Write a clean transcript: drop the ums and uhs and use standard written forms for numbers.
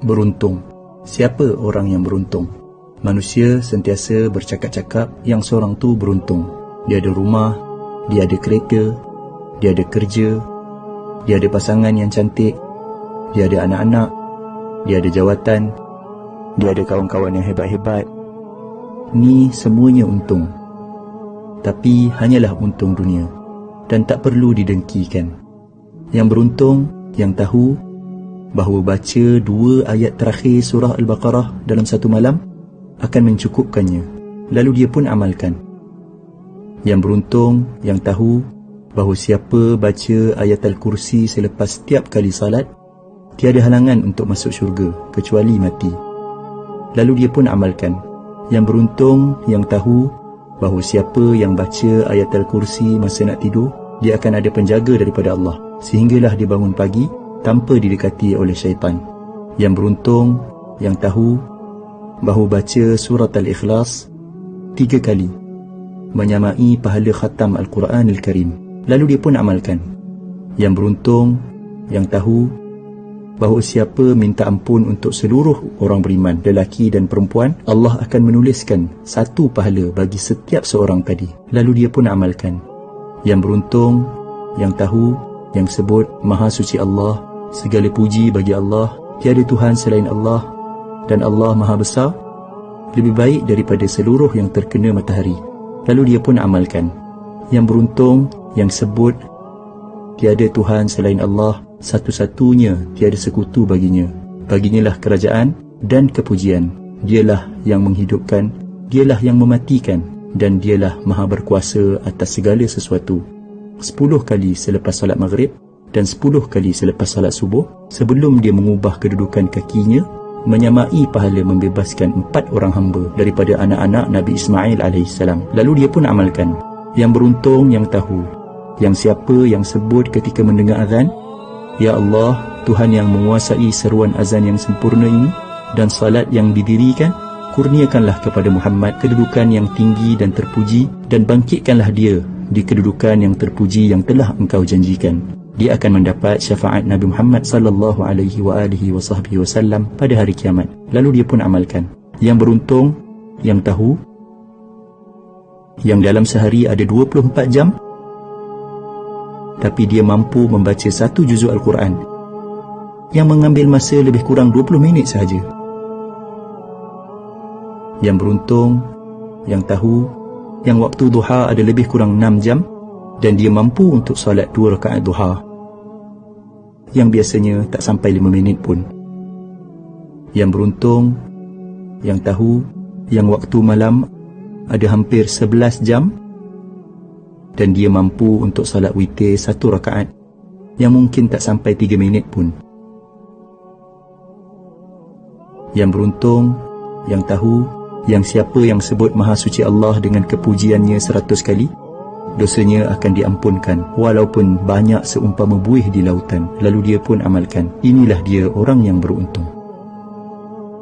Beruntung. Siapa orang yang beruntung? Manusia sentiasa bercakap-cakap yang seorang tu beruntung. Dia ada rumah, dia ada kereta, dia ada kerja, dia ada pasangan yang cantik, dia ada anak-anak, dia ada jawatan, dia ada kawan-kawan yang hebat-hebat. Ni semuanya untung. Tapi hanyalah untung dunia dan tak perlu didengkikan. Yang beruntung, yang tahu bahawa baca 2 ayat terakhir surah Al-Baqarah dalam satu malam akan mencukupkannya, lalu dia pun amalkan. Yang beruntung, yang tahu bahawa siapa baca ayat Al-Kursi selepas setiap kali salat, tiada halangan untuk masuk syurga kecuali mati, lalu dia pun amalkan. Yang beruntung, yang tahu bahawa siapa yang baca ayat Al-Kursi masa nak tidur, dia akan ada penjaga daripada Allah sehinggalah dia bangun pagi tanpa didekati oleh syaitan. Yang beruntung, yang tahu bahawa baca surat Al-Ikhlas 3 kali menyamai pahala khatam Al-Quran Al-Karim, lalu dia pun amalkan. Yang beruntung, yang tahu bahawa siapa minta ampun untuk seluruh orang beriman, lelaki dan perempuan, Allah akan menuliskan 1 pahala bagi setiap seorang tadi, lalu dia pun amalkan. Yang beruntung, yang tahu, yang sebut Maha Suci Allah, segala puji bagi Allah, tiada Tuhan selain Allah, dan Allah Maha Besar, lebih baik daripada seluruh yang terkena matahari, lalu dia pun amalkan. Yang beruntung, yang sebut tiada Tuhan selain Allah, satu-satunya, tiada sekutu baginya, baginya lah kerajaan dan kepujian, dialah yang menghidupkan, dialah yang mematikan, dan dialah Maha berkuasa atas segala sesuatu. 10 kali selepas salat maghrib dan 10 kali selepas salat subuh, sebelum dia mengubah kedudukan kakinya, menyamai pahala membebaskan 4 orang hamba daripada anak-anak Nabi Ismail AS, lalu dia pun amalkan. Yang beruntung, yang tahu, yang siapa yang sebut ketika mendengar azan, Ya Allah, Tuhan yang menguasai seruan azan yang sempurna ini dan salat yang didirikan, kurniakanlah kepada Muhammad kedudukan yang tinggi dan terpuji, dan bangkitkanlah dia di kedudukan yang terpuji yang telah engkau janjikan. Dia akan mendapat syafaat Nabi Muhammad sallallahu alaihi wasallam pada hari kiamat, lalu dia pun amalkan. Yang beruntung, yang tahu, yang dalam sehari ada 24 jam, tapi dia mampu membaca 1 juzuk Al-Quran yang mengambil masa lebih kurang 20 minit sahaja. Yang beruntung, yang tahu, yang waktu duha ada lebih kurang 6 jam dan dia mampu untuk solat 2 rakaat duha yang biasanya tak sampai 5 minit pun. Yang beruntung, yang tahu, yang waktu malam ada hampir 11 jam dan dia mampu untuk salat witir 1 rakaat yang mungkin tak sampai 3 minit pun. Yang beruntung, yang tahu, yang siapa yang sebut Maha Suci Allah dengan kepujiannya 100 kali, dosanya akan diampunkan walaupun banyak seumpama buih di lautan, lalu dia pun amalkan. Inilah dia orang yang beruntung.